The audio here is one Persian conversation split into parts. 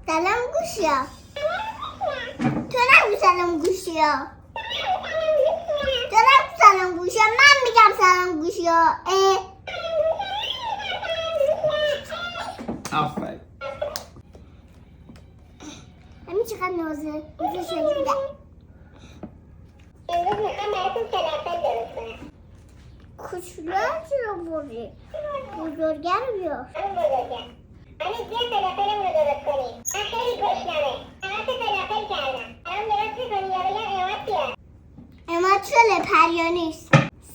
سلام گوشیا. تو نگو سلام گوشیا. تو نگو سلام گوشیا. من میگم سلام گوشیا. آفرین. همین چقدر نازه. نازه شدیده. امروز میخوام براتون فلافل درست کنم. کوچولو چرا بردی؟ بزرگه رو بیار. همون بزرگم. همین بیا فلافلمون رو درست کنیم. من خیلی گشنمه. همه فلافل کردم. الان درست میکنی یا بگم اماد بیار. اماد شله پریانیست.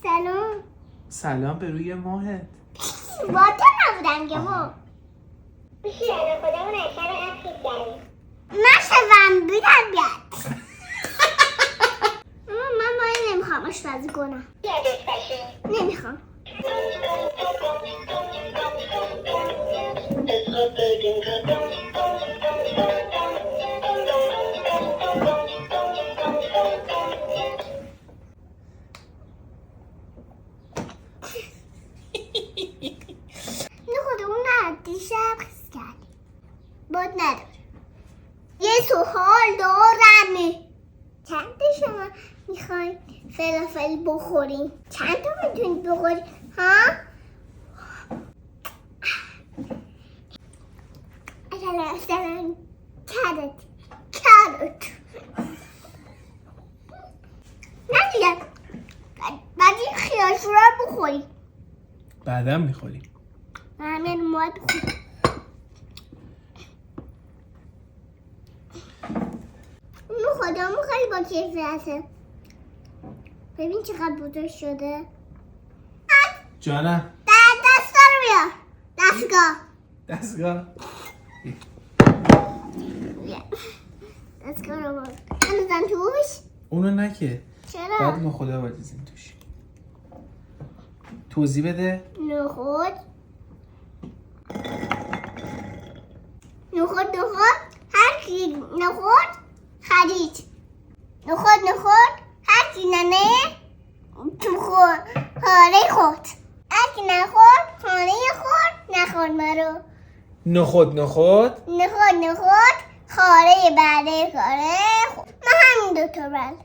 سلام. سلام به روی ماهت. با تو نبودم که ما. گوشی رو خودمون از شب قبل خیز کردیم. نشوم بیدم بیاد. من باید نمیخوام آشپزی کنم. بیا دوست باشیم. نمیخوام. نه خودمون نه دیشب خیز کردیم. باد نداره. یه سوال دارم. چند تا شما میخواین فلافل بخورین؟ چند تا میتونید بخورین؟ ها؟ مثلا کرد نه دیگه بعد این خیارشورا رو بخوریم. بعدم میخوریم. همین مواد بخوریم. اون خودمون خیلی با کیفیته. ببین چقدر بزرگ شده. جانم. دستا رو بیار. دستگاه. دستگاه. دستگاه رو بیار. هنوزم توش؟ اونو نکه. چرا؟ بعد ما خدا بریزیم توش. توضیح بده. نخود هر کی نخود خرید. نخود هر کی ننه تو خاره خود. هر کی نخود خانه خود نخود مرو. نخود نخود خاره بعده خاره خود. ما همین دوتا بل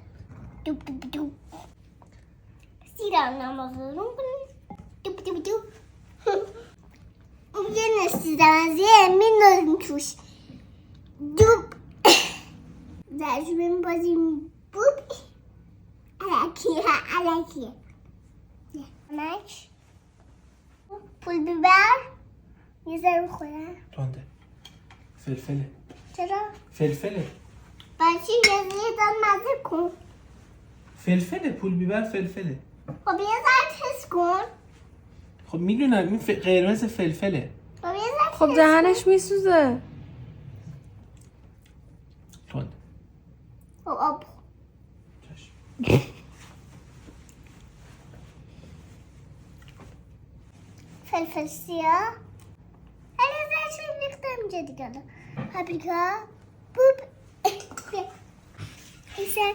دوب سیرم نمازون کنیم. دوب یه نستیزمزیه میندازیم توش. دوب درشو بازیم بوب علکیه مک پول بیبر یه ذره بخورم. تونده. فلفله. چرا؟ فلفله. بچه یه دان مزه کن. فلفله. پول بیبر فلفله. خب یه ذره تست کن. خب میدونم این قرمز فلفله. خب یه ذره خب دهنش میسوزه. تونده. خب آب چشم. فلفل سیاه. هر یه ذره چون ریختم اینجا دیگه. پاپریکا بوب ایسن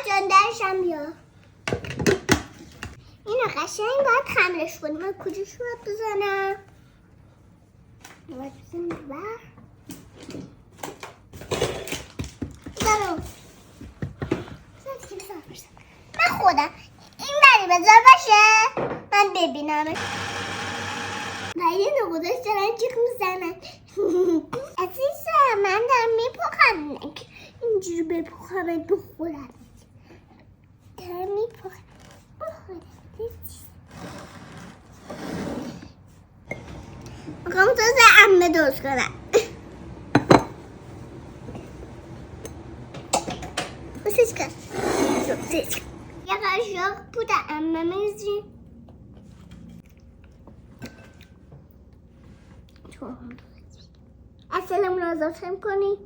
جان درشم بیا. اینو قشنگ باید خمرش کنیم. من کجاش باید بزنم؟ باید بزنم ببر بزنم من خودم این بری بذار باشه من ببینم. بایی نقوداش دارن جیغ میزنن. عزیزم من دارم میپخم. اینجوری بپخم بخورم. دارم میپخم بخورم. میخوام توز عمه درست کنم. بسیج کن. یه قاشق بود عمه میزیم. اصلمون رو اضافه کنی.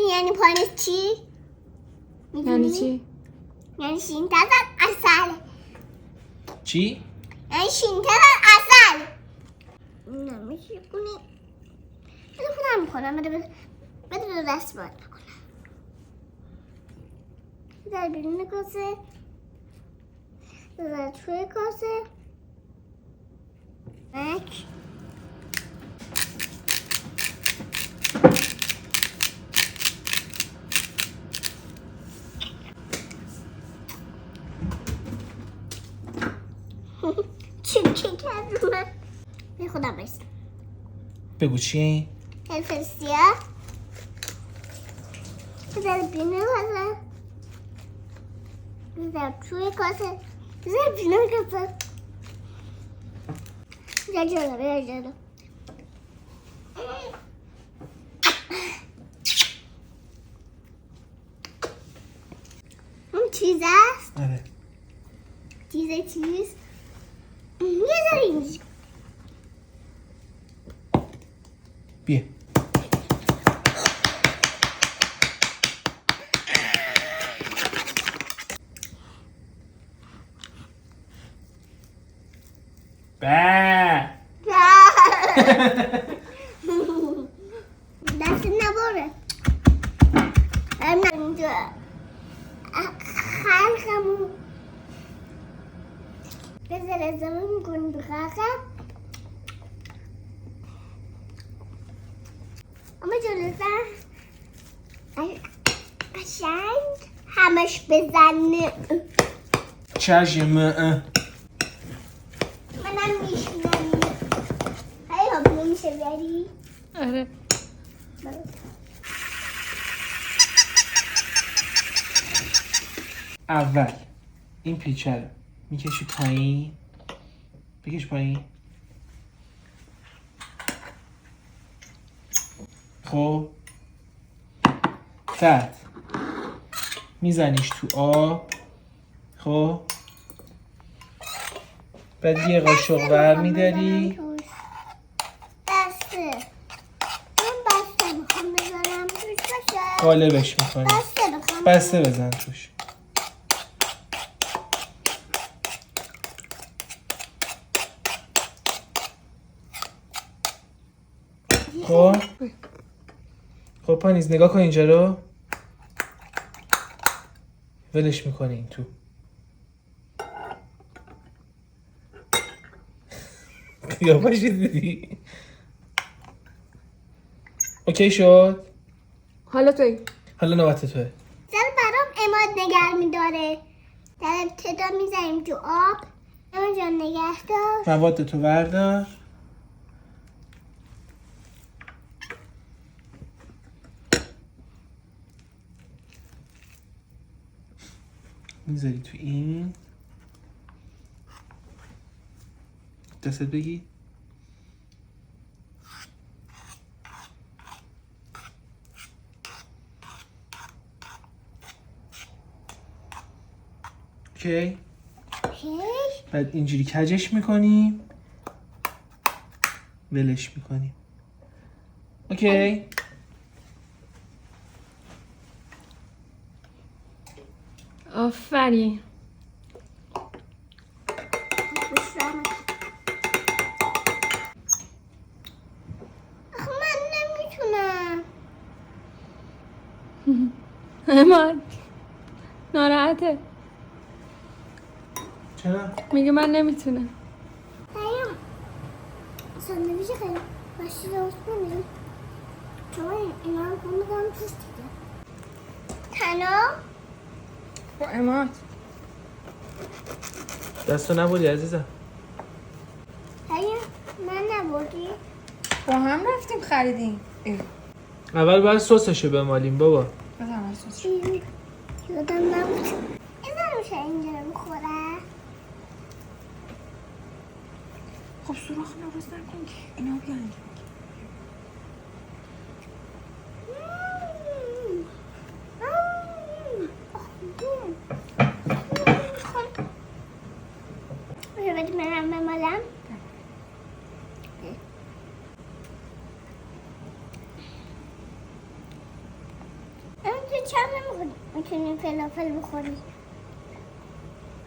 یعنی پایینش چی؟ یعنی چی؟ یعنی شین تزن اصل. چی؟ یعنی شین تزن نمیشه کنی. بده خودم میکنم. بده دست باید بکنم. در بیرون کاسه. در توی کاسه. مک. چی کرد رو من؟ به خودم برسم. بگو چیه این؟ فلفل سیاه. بذار بینه کاسه. بذار توی کاسه. بذار بینه کاسه. بیا جلو. اون چیز است؟ آره. چیز یه ذره اینجا. بیا. دست نباره. اینجا خلقمون بذار ازمون میکنی بخاقه. اما جلوتر قشنگ همش بزنه. چشمه منم میشنم. هی حب نمیشه بیاری؟ آره. اول این پیچه رو میکشی پایین. بکش پایین. خب بعد میزنیش تو آب. خب بعد یه قاشق ور میداری. بسته. من بسته میخوام بذارم توش باشه. قالبش میکنی. بسته بخوام. بسته بزن توش. خب پانیز نگاه کن اینجا رو. ولش میکنی این تو. یا باشی دیدی. اوکی شد. حالا توی حالا نوبت توه. زن برام اماد نگر میداره. در ابتدا میزنیم تو آب. اماد جان نگه دار. مواد تو بردار. میذاری تو این. دستت بگی. اوکی. بعد اینجوری کجش میکنیم. ولش میکنیم. اوکی. آفرین. من نمیتونم. اماد ناراحته. چرا؟ میگه من نمیتونم. پیام ساندویچ خیلی باشی درست کنیم. شما اینا رو کن بگم توش دیگه. تنها با اماد دستو نبودی عزیزم. پیام من نبودی. با هم رفتیم خریدیم. اول باید سسشو بمالیم بابا. بذار سوس. یادم نبود. اینا میشه اینجا رو بخوره. خب سوراخ نوز نکن که اینا بیان. باید منم بمالم. تو چند میتونی فلافل بخوری؟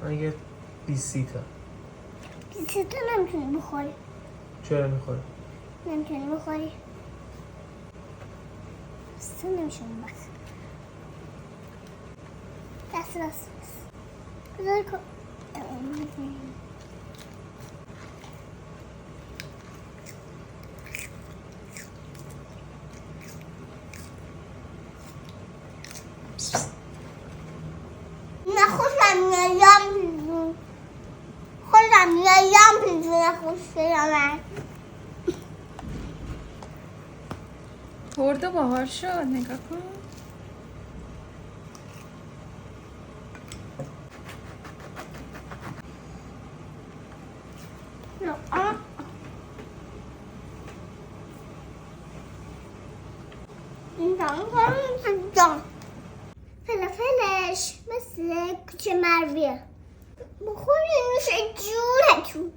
اگه 20 تا 20 تا نمیتونی بخوری. چرا میخوره؟ نمیتونی بخوری. اصلا نمیشه اون بس. دست بذار کن. نه خوشم میاد خودم یام پیزونه خوشم من. خورده باحال شد نگاه کن. این دام فلافلش مثل کوچه مرویه. بخوری نوش جونتون.